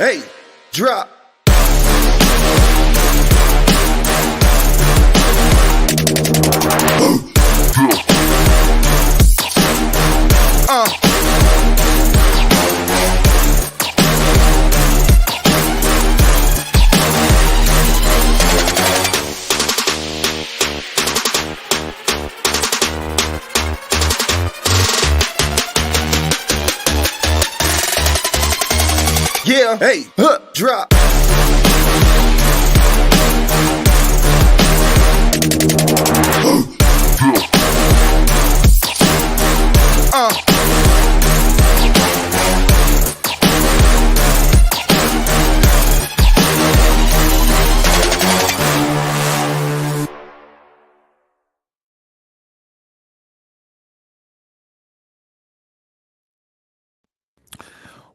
Hey, drop. Yeah, hey, drop.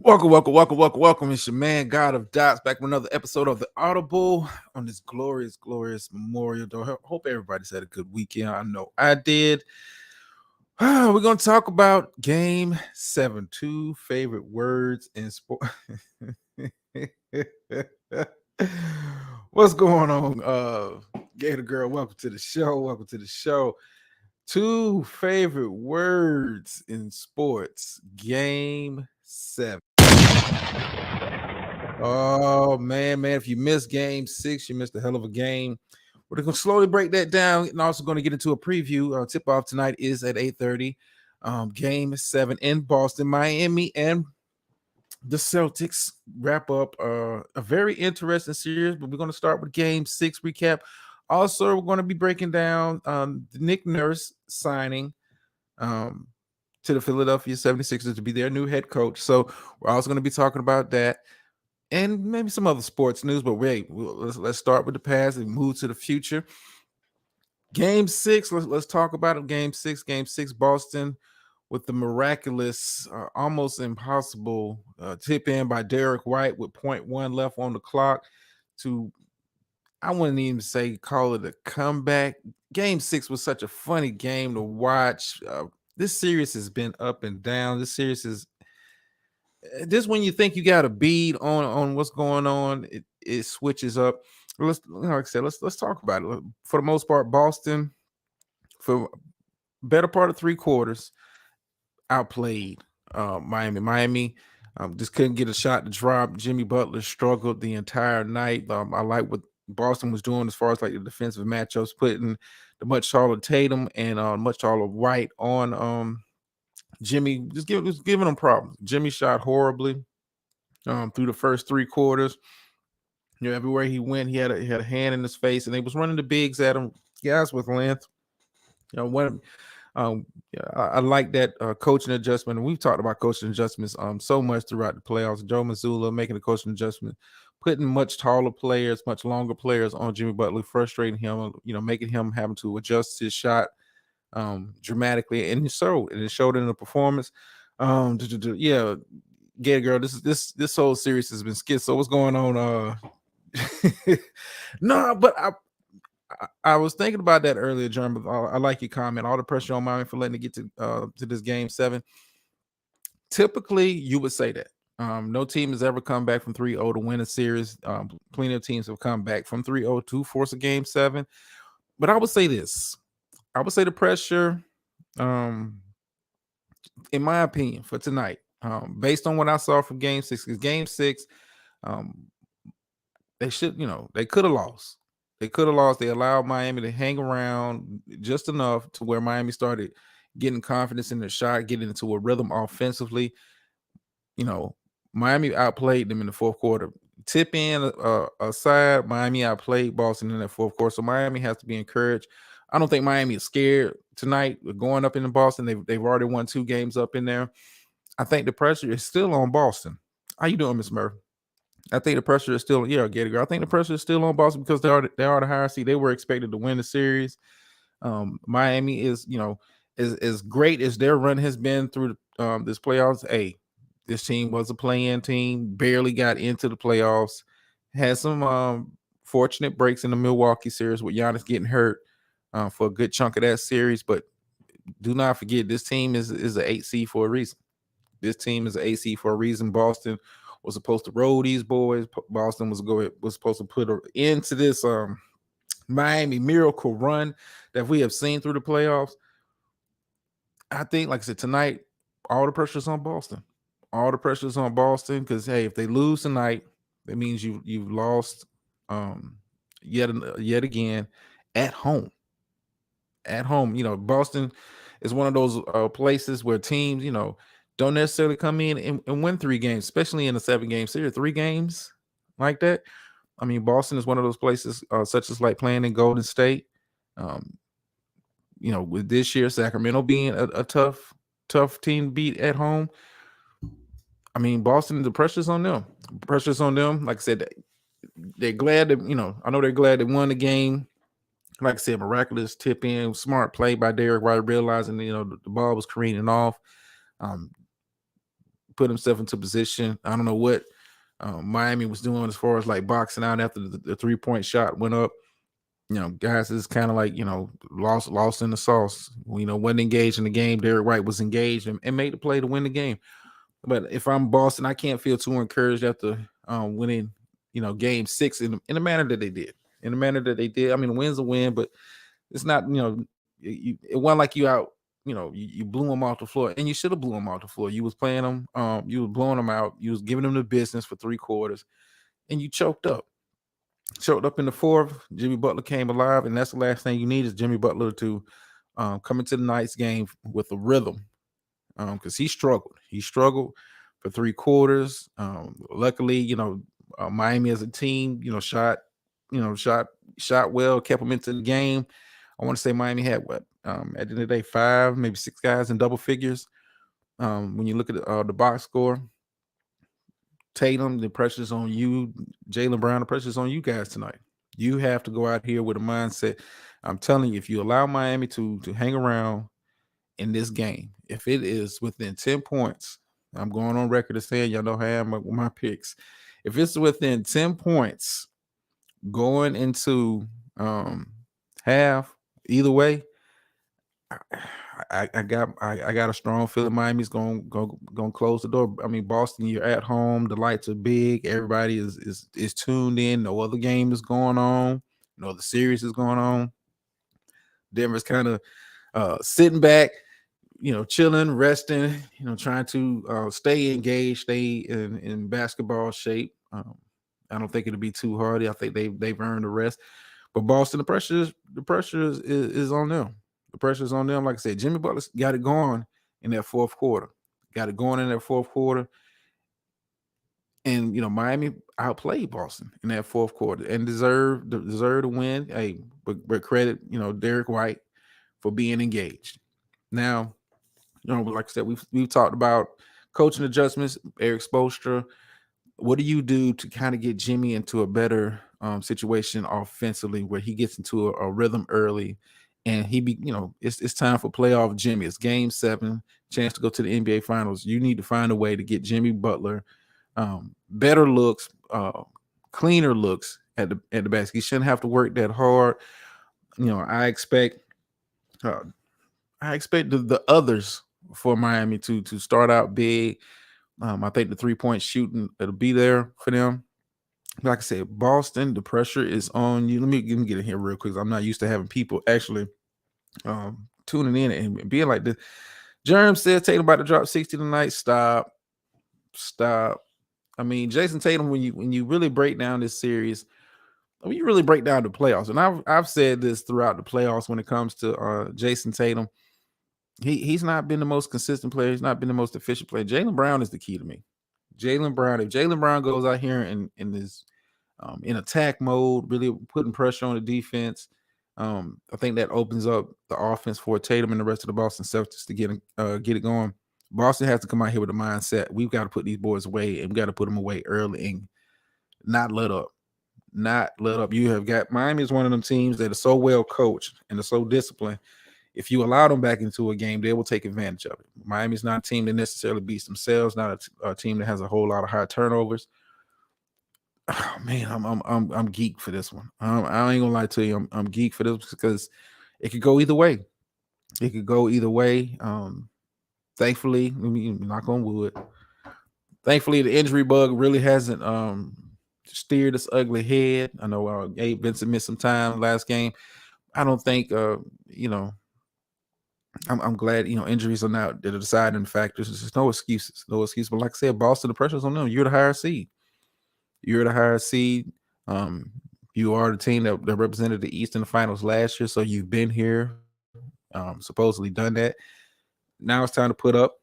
Welcome. It's your man, God of Dots, back with another episode of The Audible on this glorious Memorial Day. Hope everybody's had a good weekend. I know I did. We're going to talk about Game 7, 2 favorite words in sport. What's going on, Gator Girl? Welcome to the show. 2 favorite words in sports, Game 7. Oh man, if you missed Game 6, you missed a hell of a game. We're going to slowly break that down, and also going to get into a preview. Tip-off tonight is at 8:30. Game 7 in Boston, Miami, and the Celtics wrap up a very interesting series. But we're going to start with Game 6 recap. Also, we're going to be breaking down the Nick Nurse signing to the Philadelphia 76ers to be their new head coach. So we're also going to be talking about that and maybe some other sports news. But wait, let's start with the past and move to the future. Game 6, let's talk about it. Game 6, Boston with the miraculous, almost impossible tip in by Derek White with 0.1 left on the clock to, I wouldn't even say call it a comeback. Game 6 was such a funny game to watch. This series has been up and down. This series is this when you think you got a bead on what's going on, it switches up. Like I said, let's talk about it. For the most part, Boston, for better part of 3 quarters, outplayed Miami. Just couldn't get a shot to drop. Jimmy Butler struggled the entire night. I like what Boston was doing as far as like the defensive matchups, putting the much taller Tatum and much taller White on Jimmy, just giving them problems. Jimmy shot horribly through the first 3 quarters. Everywhere he went, he had a hand in his face, and they was running the bigs at him, guys with length. I like that coaching adjustment, and we've talked about coaching adjustments so much throughout the playoffs. Joe Mazzulla making a coaching adjustment, putting much taller players, much longer players on Jimmy Butler, frustrating him, making him having to adjust his shot dramatically, and it showed in the performance. Yeah, Gator Girl, this whole series has been skit. So what's going on? No, but I was thinking about that earlier, Jeremy. But I like your comment. All the pressure on Miami for letting it get to this Game 7. Typically, you would say that. No team has ever come back from 3-0 to win a series. Plenty of teams have come back from 3-0 to force a Game 7. But I would say this. I would say the pressure, in my opinion, for tonight, based on what I saw from Game 6, because Game 6, they could have lost. They could have lost. They allowed Miami to hang around just enough to where Miami started getting confidence in their shot, getting into a rhythm offensively. Miami outplayed them in the fourth quarter. Tip in aside, Miami outplayed Boston in that fourth quarter. So Miami has to be encouraged. I don't think Miami is scared tonight going up into Boston. They've already won 2 games up in there. I think the pressure is still on Boston. How you doing, Miss Murphy? I think the pressure is still, Gator Girl. I think the pressure is still on Boston because they are the higher seed. They were expected to win the series. Miami is, as great as their run has been through this playoffs. Hey, this team was a play-in team, barely got into the playoffs, had some fortunate breaks in the Milwaukee series with Giannis getting hurt for a good chunk of that series. But do not forget, this team is an 8 seed for a reason. This team is an 8 seed for a reason. Boston was supposed to roll these boys. Boston was supposed to put an end to this Miami miracle run that we have seen through the playoffs. I think, like I said, tonight, all the pressure's on Boston. All the pressure's on Boston because, hey, if they lose tonight, that means you've lost yet again at home. At home, Boston is one of those places where teams, don't necessarily come in and win 3 games, especially in a 7-game series. 3 games like that. I mean, Boston is one of those places, such as like playing in Golden State. With this year, Sacramento being a tough team to beat at home. I mean, Boston, the pressure's on them. Pressure's on them. Like I said, they're glad that, I know they're glad they won the game. Like I said, miraculous tip in, smart play by Derek White, realizing, the ball was careening off. Put himself into position. I don't know what Miami was doing as far as like boxing out after the 3-point shot went up. Guys is kind of like, lost in the sauce. Wasn't engaged in the game. Derek White was engaged and made the play to win the game. But if I'm Boston, I can't feel too encouraged after winning, game 6 in the manner that they did. In the manner that they did. I mean, a win's a win, but it's not, it wasn't like you out, you blew them off the floor, and you should have blew them off the floor. You was playing them, you was blowing them out, you was giving them the business for 3 quarters, and you choked up. Choked up in the 4th. Jimmy Butler came alive, and that's the last thing you need is Jimmy Butler to come into the night's game with a rhythm, because he struggled. He struggled for 3 quarters. Luckily, Miami as a team, shot well, kept them into the game. I want to say Miami had at the end of the day 5, maybe 6 guys in double figures. When you look at the box score, Tatum, the pressure's on you. Jaylen Brown, the pressure's on you guys tonight. You have to go out here with a mindset. I'm telling you, if you allow Miami to hang around in this game, if it is within 10 points, I'm going on record as saying, y'all know how I am with my picks. If it's within 10 points going into half, either way, I got a strong feeling Miami's gonna close the door. I mean, Boston, you're at home, the lights are big, everybody is tuned in, no other game is going on, no other series is going on. Denver's kind of sitting back, chilling, resting, trying to stay engaged, stay in basketball shape. I don't think it'll be too hard. I think they've earned the rest. But Boston, the pressure is on them. The pressure's on them. Like I said, Jimmy Butler got it going in that 4th quarter. Got it going in that 4th quarter. And, Miami outplayed Boston in that 4th quarter and deserved to win. Hey, but credit, Derek White for being engaged. Now, like I said, we've talked about coaching adjustments, Eric Spoelstra. What do you do to kind of get Jimmy into a better situation offensively where he gets into a rhythm early and it's time for playoff Jimmy. It's game 7, chance to go to the NBA Finals. You need to find a way to get Jimmy Butler better looks, cleaner looks at the basket. He shouldn't have to work that hard. I expect the others for Miami to start out big. I think the 3-point shooting, it'll be there for them. Like I said, Boston, the pressure is on you. Let me get in here real quick. I'm not used to having people actually tuning in and being like this. Jerem said Tatum about to drop 60 tonight. Stop. I mean, Jason Tatum, when you really break down this series, when you really break down the playoffs, and I've said this throughout the playoffs when it comes to Jason Tatum, he's not been the most consistent player. He's not been the most efficient player. Jaylen Brown is the key to me. Jaylen Brown. If Jaylen Brown goes out here and is in attack mode, really putting pressure on the defense, I think that opens up the offense for Tatum and the rest of the Boston Celtics to get it going. Boston has to come out here with a mindset. We've got to put these boys away, and we got to put them away early and not let up. Not let up. You have got Miami is one of them teams that are so well coached and are so disciplined. If you allow them back into a game, they will take advantage of it. Miami's not a team that necessarily beats themselves, not a team that has a whole lot of high turnovers. Oh, man, I'm geek for this one. I ain't gonna lie to you. I'm geek for this because it could go either way. It could go either way. Thankfully, let me knock on wood. Thankfully, the injury bug really hasn't steered its ugly head. I know Gabe Vincent missed some time last game. I don't think you know. I'm glad injuries are not the deciding factors. There's no excuses, no excuses. But like I said, Boston, the pressure's on them. You're the higher seed. You're the higher seed. Um, you are the team that represented the East in the finals last year, so you've been here, supposedly done that. Now it's time to put up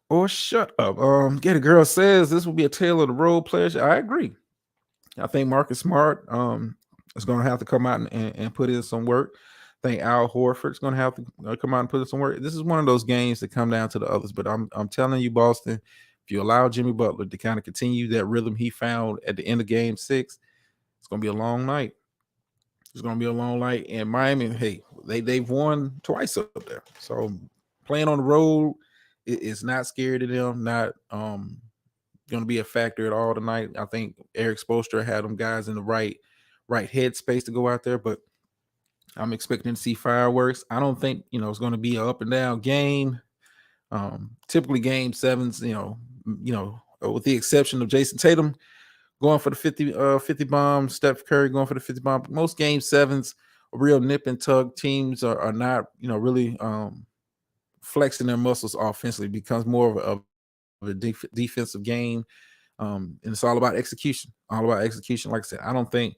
or shut up. Get a girl says this will be a tale of the road players. I agree. I think Marcus Smart is going to have to come out and put in some work. I think Al Horford's going to have to come out and put in some work. This is one of those games that come down to the others. But I'm telling you, Boston, if you allow Jimmy Butler to kind of continue that rhythm he found at the end of Game 6, it's going to be a long night. It's going to be a long night. And Miami, hey, they've won twice up there. So playing on the road is not scary to them. Not going to be a factor at all tonight. I think Eric Spoelstra had them guys in the right headspace to go out there, but I'm expecting to see fireworks. I don't think it's going to be an up and down game. Typically game 7s, with the exception of Jason Tatum going for the 50 bomb, Steph Curry going for the 50 bomb. Most game 7s, real nip and tug teams are not really flexing their muscles offensively. It becomes more of a defensive game. And it's all about execution. All about execution. Like I said, I don't think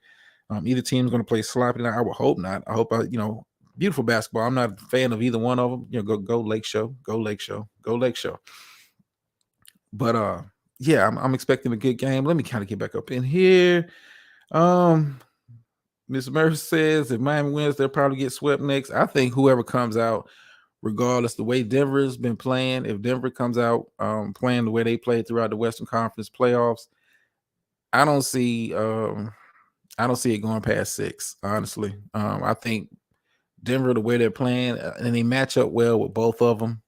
either team is going to play sloppy tonight. I would hope not. I hope beautiful basketball. I'm not a fan of either one of them. Go Lake Show, go Lake Show, go Lake Show. But yeah, I'm expecting a good game. Let me kind of get back up in here. Miss Murphy says if Miami wins, they'll probably get swept next. I think whoever comes out, regardless the way Denver's been playing, if Denver comes out playing the way they played throughout the Western Conference playoffs, I don't see it going past 6. Honestly, I think Denver, the way they're playing, and they match up well with both of them.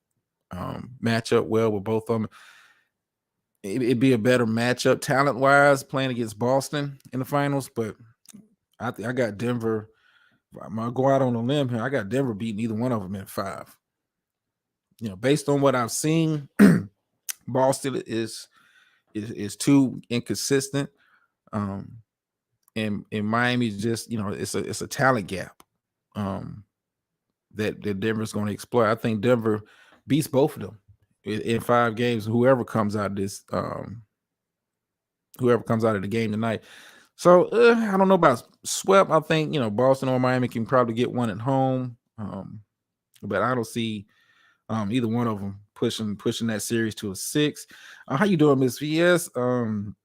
It'd be a better matchup talent-wise playing against Boston in the finals, but I got Denver. I'm gonna go out on a limb here. I got Denver beating either one of them in 5. Based on what I've seen, Boston is too inconsistent. And Miami just, it's a talent gap that Denver's going to exploit. I think Denver beats both of them in 5 games. Whoever comes out of this, whoever comes out of the game tonight. So I don't know about swept. I think Boston or Miami can probably get one at home, but I don't see either one of them pushing that series to a 6. How you doing, Miss VS? Jerm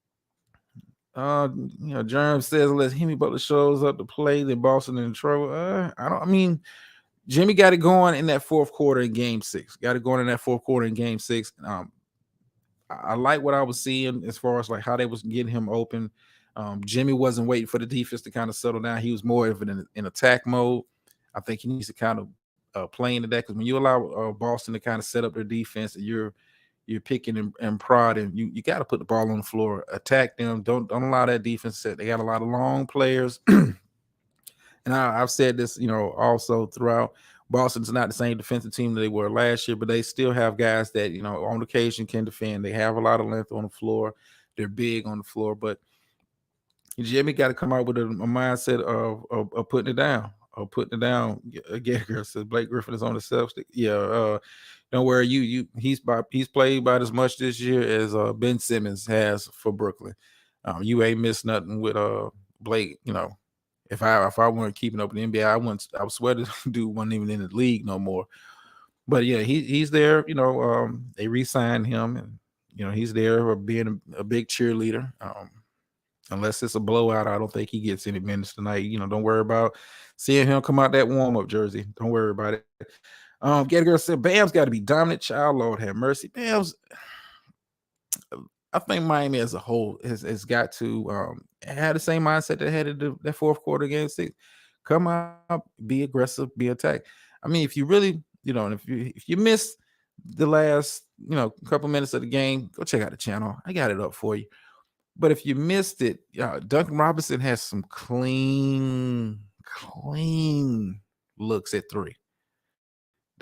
says unless Jimmy Butler shows up to play, then Boston in trouble. Jimmy got it going in that fourth quarter in Game 6. Got it going in that fourth quarter in Game 6. I like what I was seeing as far as like how they was getting him open. Jimmy wasn't waiting for the defense to kind of settle down. He was more of in attack mode. I think he needs to kind of play into that because when you allow Boston to kind of set up their defense and you're picking and prodding, you got to put the ball on the floor, attack them. Don't allow that defense set. They got a lot of long players. And I've said this, also throughout. Boston's not the same defensive team that they were last year, but they still have guys that, on occasion can defend. They have a lot of length on the floor. They're big on the floor, but Jimmy got to come out with a mindset of putting it down. Putting it down. Gagger says Blake Griffin is on the self-stick. Yeah, don't worry. He's played about as much this year as Ben Simmons has for Brooklyn. You ain't missed nothing with Blake. If I weren't keeping up in the NBA, I would swear the dude wasn't even in the league no more. But yeah, he's there. They re-signed him, and he's there being a big cheerleader. Unless it's a blowout, I don't think he gets any minutes tonight. Don't worry about seeing him come out that warm-up jersey. Don't worry about it. Get Girl said Bam's got to be dominant. Child, Lord have mercy. Bam's. I think Miami as a whole has got to have the same mindset that had that fourth quarter Game 6. Come out, be aggressive, be attacked. I mean, if you really, if you miss the last, couple minutes of the game, go check out the channel. I got it up for you. But if you missed it, Duncan Robinson has some clean looks at 3.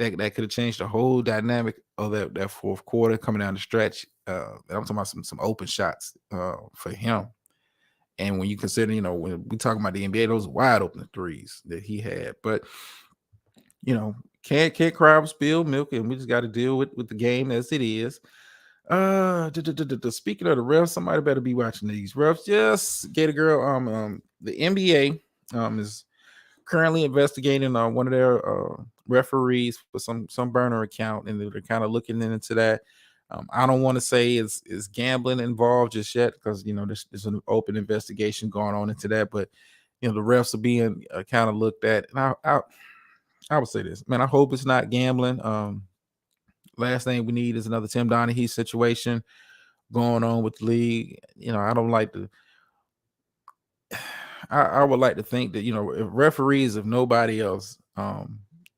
that could have changed the whole dynamic of that fourth quarter coming down the stretch. I'm talking about some open shots for him. And when you consider, when we talking about the NBA, those wide open threes that he had. But can't cry over spilled milk, and we just got to deal with the game as it is. Speaking of the refs, somebody better be watching these refs. Yes, Gator Girl. The NBA is currently investigating one of their referees for some burner account, and they're kind of looking into that. I don't want to say is gambling involved just yet, because there's an open investigation going on into that. But the refs are being kind of looked at, and I would say this, man. I hope it's not gambling. Last thing we need is another Tim Donaghy situation going on with the league. I don't like to. I would like to think that if referees, if nobody else,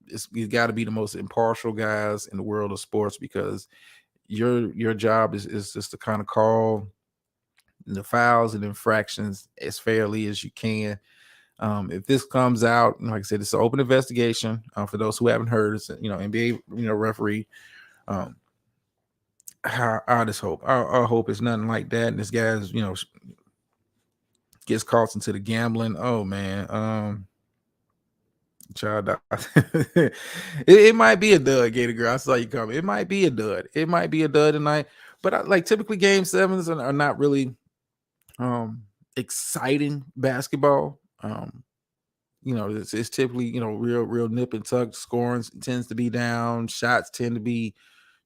it's got to be the most impartial guys in the world of sports, because your job is just to kind of call the fouls and infractions as fairly as you can. If this comes out, like I said, it's an open investigation. For those who haven't heard, it's NBA referee. I just hope I hope it's nothing like that, and this guy's gets caught into the gambling. Oh man, child, it might be a dud, Gator Girl. I saw you coming. It might be a dud. It might be a dud tonight. But typically game sevens are not really exciting basketball. It's typically real nip and tuck. Scoring tends to be down. Shots tend to be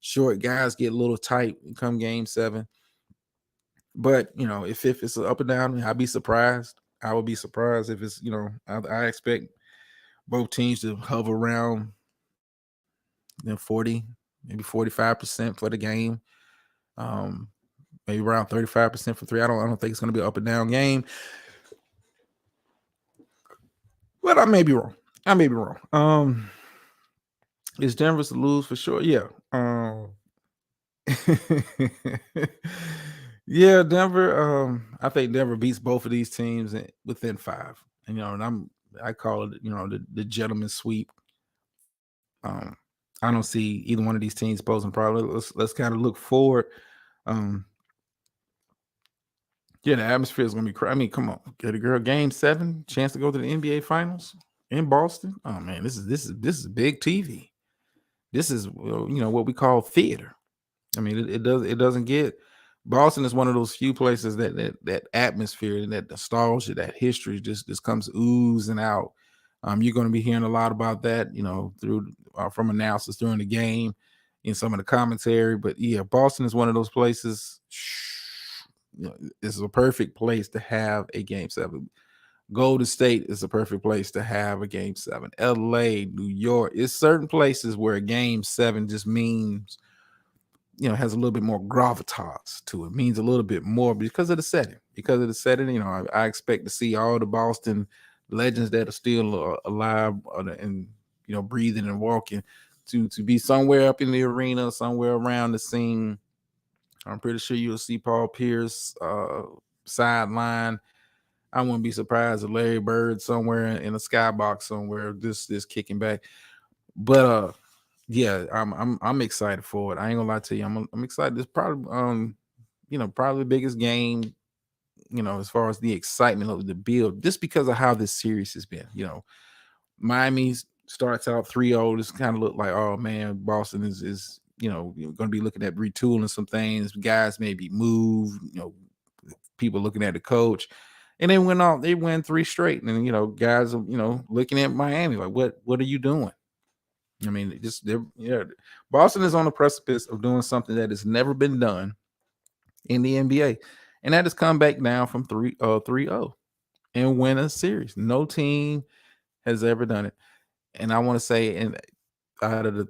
short. Guys get a little tight come game seven. But if it's up and down, I'd be surprised. I would be surprised if it's I expect both teams to hover around 40, maybe 45% for the game. Maybe around 35% for three. I don't think it's going to be an up and down game. But I may be wrong. Is Denver's to lose for sure? Yeah. Yeah, Denver. I think Denver beats both of these teams within 5. And I call it the gentleman's sweep. I don't see either one of these teams posing problem. Let's kind of look forward. Yeah, the atmosphere is gonna be crazy. I mean, come on, get a girl. Game 7, chance to go to the NBA Finals in Boston. Oh man, this is big TV. This is what we call theater. I mean, it doesn't get. Boston is one of those few places that atmosphere and that nostalgia, that history just comes oozing out. You're going to be hearing a lot about that, through from announcers during the game, in some of the commentary. But yeah, Boston is one of those places. This is a perfect place to have a game 7. Golden State is a perfect place to have a game 7. LA, New York, it's certain places where a game 7 just means, has a little bit more gravitas to it, means a little bit more because of the setting. I expect to see all the Boston legends that are still alive and breathing and walking to be somewhere up in the arena, somewhere around the scene. I'm pretty sure you'll see Paul Pierce sideline. I wouldn't be surprised if Larry Bird somewhere in a skybox somewhere, this kicking back. But yeah, I'm excited for it. I ain't gonna lie to you. I'm excited. It's probably probably the biggest game, as far as the excitement of the build, just because of how this series has been. Miami starts out 3-0. This kind of look like, oh man, Boston is going to be looking at retooling some things. Guys maybe move, people looking at the coach. And then they win 3 straight. And then, guys are, looking at Miami like, what are you doing? I mean, Boston is on the precipice of doing something that has never been done in the NBA. And that is come back down from 3-0 and win a series. No team has ever done it. And I want to say, and out of the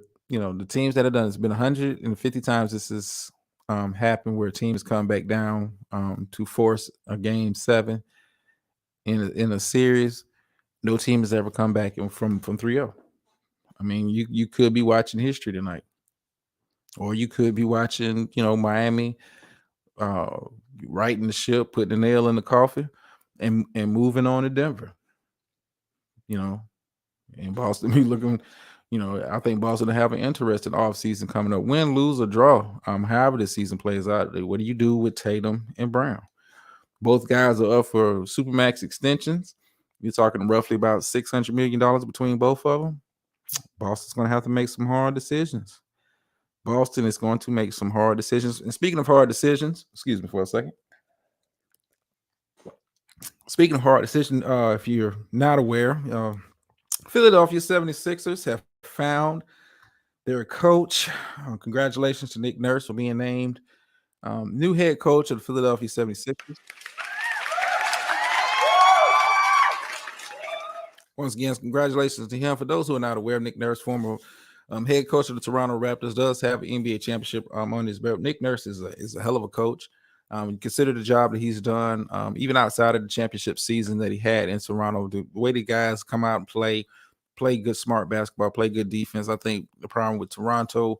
teams that have done, it's been 150 times this has happened, where teams come back down to force a game 7 in a series. No team has ever come back from 3-0. I mean, you could be watching history tonight, or you could be watching, Miami righting the ship, putting the nail in the coffin, and moving on to Denver. And Boston be looking I think Boston will have an interesting offseason coming up. Win, lose, or draw. However this season plays out, what do you do with Tatum and Brown? Both guys are up for supermax extensions. You're talking roughly about $600 million between both of them. Boston's going to have to make some hard decisions. Boston is going to make some hard decisions. And speaking of hard decisions, excuse me for a second. Speaking of hard decisions, if you're not aware, Philadelphia 76ers have found their coach. Congratulations to Nick Nurse for being named new head coach of the Philadelphia 76ers. Once again, congratulations to him. For those who are not aware, Nick Nurse, former head coach of the Toronto Raptors, does have an NBA championship on his belt. Nick Nurse is a hell of a coach. Consider the job that he's done, even outside of the championship season that he had in Toronto. The way the guys come out and play good, smart basketball, play good defense. I think the problem with Toronto,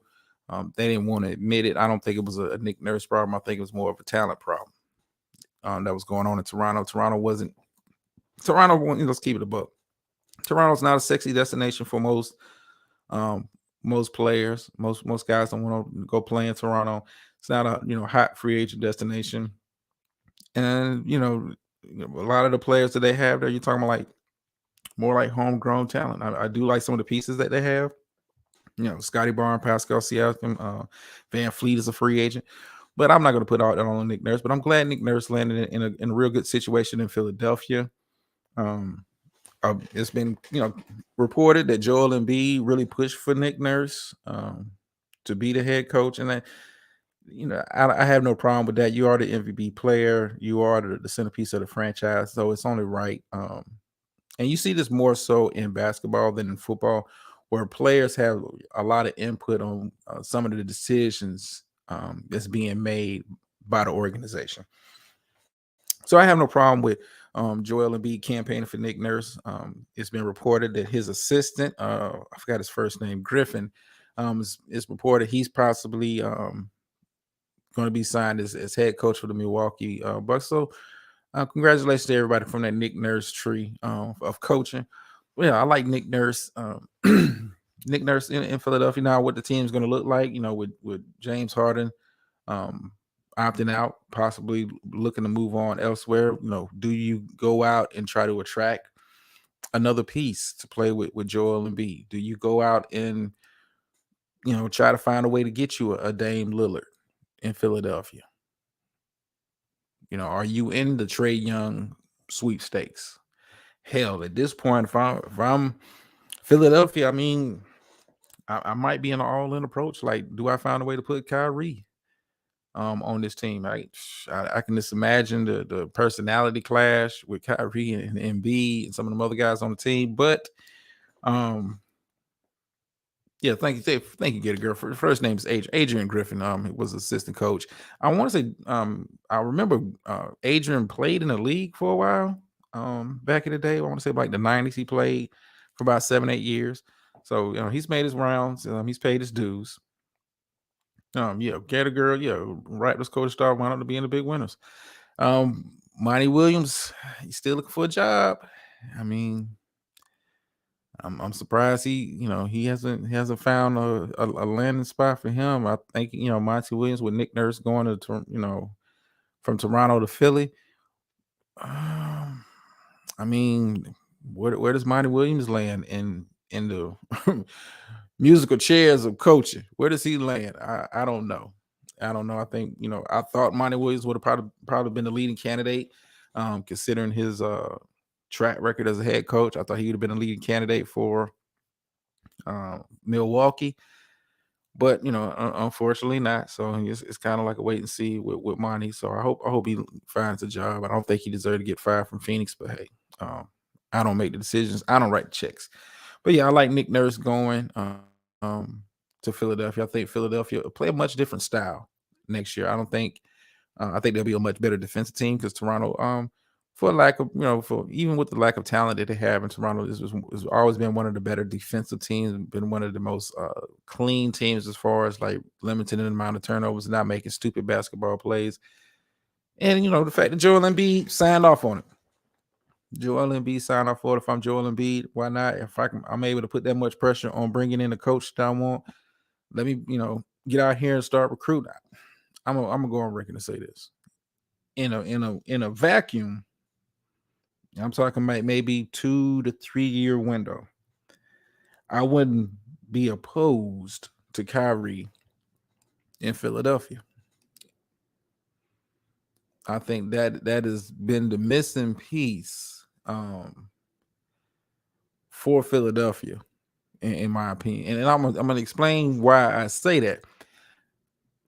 they didn't want to admit it. I don't think it was a Nick Nurse problem. I think it was more of a talent problem that was going on in Toronto. Toronto, let's keep it a buck. Toronto's not a sexy destination for most players. Most guys don't want to go play in Toronto. It's not a hot free agent destination. And a lot of the players that they have there, you're talking about more like homegrown talent. I do like some of the pieces that they have. Scotty Barnes, Pascal Siakam, Van Fleet is a free agent. But I'm not going to put all that on Nick Nurse. But I'm glad Nick Nurse landed in a real good situation in Philadelphia. It's been reported that Joel Embiid really pushed for Nick Nurse to be the head coach, and I have no problem with that. You are the MVP player, you are the centerpiece of the franchise, so it's only right. And you see this more so in basketball than in football, where players have a lot of input on some of the decisions that's being made by the organization. So I have no problem with Joel Embiid campaigning for Nick Nurse. It's been reported that his assistant, I forgot his first name, Griffin, is reported he's possibly going to be signed as head coach for the Milwaukee Bucks. So congratulations to everybody from that Nick Nurse tree of coaching. Well, I like Nick Nurse. Nick Nurse in Philadelphia. Now, what the team's going to look like, with James Harden opting out, possibly looking to move on elsewhere. Do you go out and try to attract another piece to play with Joel Embiid? Do you go out and try to find a way to get you a Dame Lillard in Philadelphia? Are you in the Trae Young sweepstakes? Hell, at this point, if I'm Philadelphia, I mean, I might be an all-in approach. Like, do I find a way to put Kyrie on this team? I can just imagine the personality clash with Kyrie and Embiid and some of them other guys on the team. But yeah, thank you, get a girl. First name is Adrian Griffin. He was assistant coach. I want to say I remember Adrian played in the league for a while back in the day. I want to say like the 90s. He played for about 7-8 years. So he's made his rounds. He's paid his dues. Gator girl, Raptors coach star wound up to being the big winners. Monty Williams, he's still looking for a job. I mean, I'm surprised he hasn't found a landing spot for him. I think Monty Williams with Nick Nurse going to from Toronto to Philly. I mean, where does Monty Williams land in the musical chairs of coaching? Where does he land? I don't know. I think I thought Monty Williams would have probably been the leading candidate, considering his track record as a head coach. I thought he would have been a leading candidate for Milwaukee, but unfortunately not. So it's kind of like a wait and see with Monty. So I hope he finds a job. I don't think he deserved to get fired from Phoenix, but hey, I don't make the decisions. I don't write the checks. But yeah, I like Nick Nurse going to Philadelphia. I think Philadelphia will play a much different style next year. I think they'll be a much better defensive team because Toronto, for lack of, for even with the lack of talent that they have in Toronto, this has always been one of the better defensive teams, been one of the most clean teams as far as like limiting the amount of turnovers, not making stupid basketball plays. And, the fact that Joel Embiid signed off on it. Joel Embiid sign off for it. If I'm Joel Embiid, why not? If I'm able to put that much pressure on bringing in the coach that I want, let me, get out here and start recruiting. I'm gonna go on record and say this. In a vacuum, I'm talking about maybe 2 to 3 year window. I wouldn't be opposed to Kyrie in Philadelphia. I think that has been the missing piece for Philadelphia, in my opinion. And I'm gonna explain why I say that.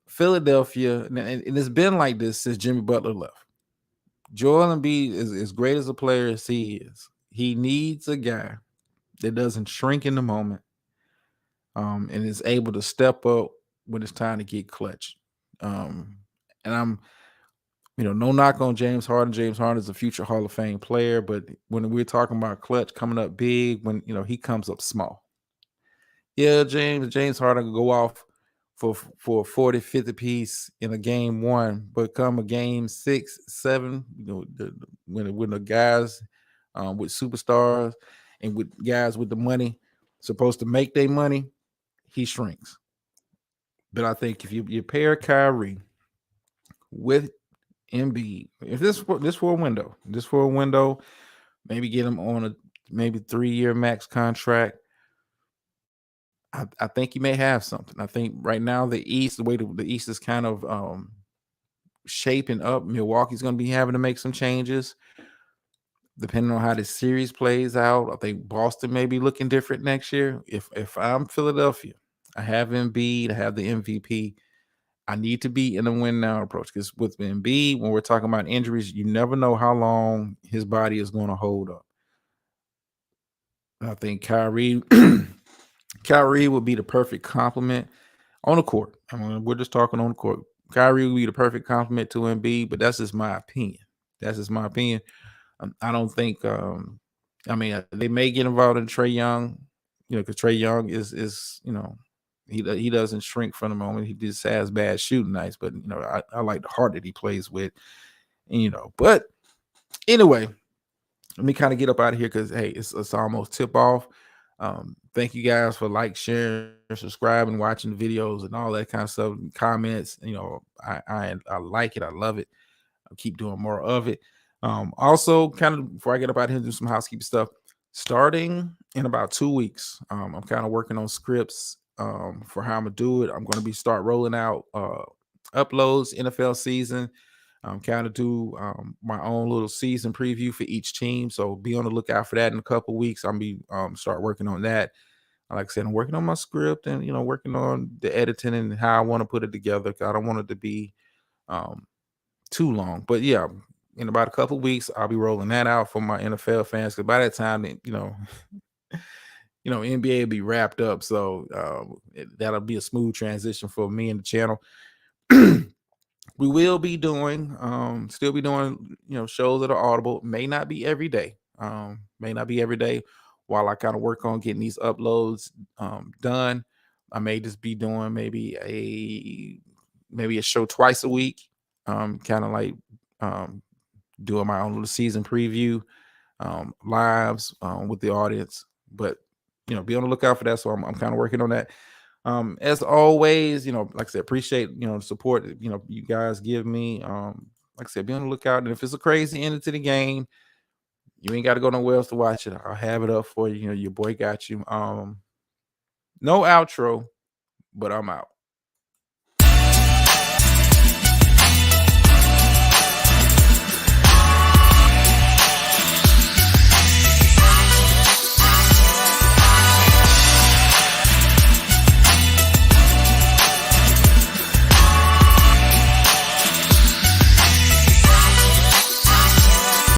Philadelphia, and it's been like this since Jimmy Butler left. Joel Embiid is as great as a player as he is. He needs a guy that doesn't shrink in the moment, and is able to step up when it's time to get clutch. And I'm, no knock on James Harden. James Harden is a future Hall of Fame player, but when we're talking about clutch coming up big, when he comes up small. Yeah, James Harden could go off for a 40, 50 piece in a game one, but come a game 6, 7, when the guys with superstars and with guys with the money supposed to make their money, he shrinks. But I think if you pair Kyrie with Embiid, if this for a window, maybe get him on a maybe 3-year max contract. I think he may have something. I think right now the way the East is kind of shaping up, Milwaukee's going to be having to make some changes depending on how this series plays out. I think Boston may be looking different next year. If I'm Philadelphia, I have Embiid, I have the MVP. I need to be in a win now approach, because with Embiid, when we're talking about injuries, you never know how long his body is going to hold up. I think Kyrie would be the perfect complement on the court. I mean, we're just talking on the court. Kyrie would be the perfect complement to Embiid, but that's just my opinion. I don't think. They may get involved in Trae Young, because Trae Young is he doesn't shrink from the moment. He just has bad shooting nights, but I like the heart that he plays with, But anyway, let me kind of get up out of here because hey, it's almost tip off. Thank you guys for sharing, subscribing, watching the videos and all that kind of stuff. Comments, I like it. I love it. I'll keep doing more of it. Also, kind of before I get up out here, do some housekeeping stuff. Starting in about 2 weeks, I'm kind of working on scripts for how I'm gonna do it. I'm going to start rolling out uploads NFL season. Kind of do my own little season preview for each team. So be on the lookout for that in a couple weeks. I'm be start working on that. Like I said, I'm working on my script and working on the editing and how I want to put it together. I don't want it to be too long. But yeah, in about a couple weeks, I'll be rolling that out for my NFL fans. Because by that time, NBA will be wrapped up. So that'll be a smooth transition for me and the channel. We will be doing, still be doing, shows that are audible. May not be every day. While I kind of work on getting these uploads done. I may just be doing maybe a show twice a week. Kind of like doing my own little season preview lives with the audience. But be on the lookout for that. So I'm kind of working on that. As always, like I said, appreciate the support that you guys give me. Like I said, be on the lookout, and if it's a crazy ending to the game, you ain't got to go nowhere else to watch it. I'll have it up for you. Your boy got you. No outro, but I'm out.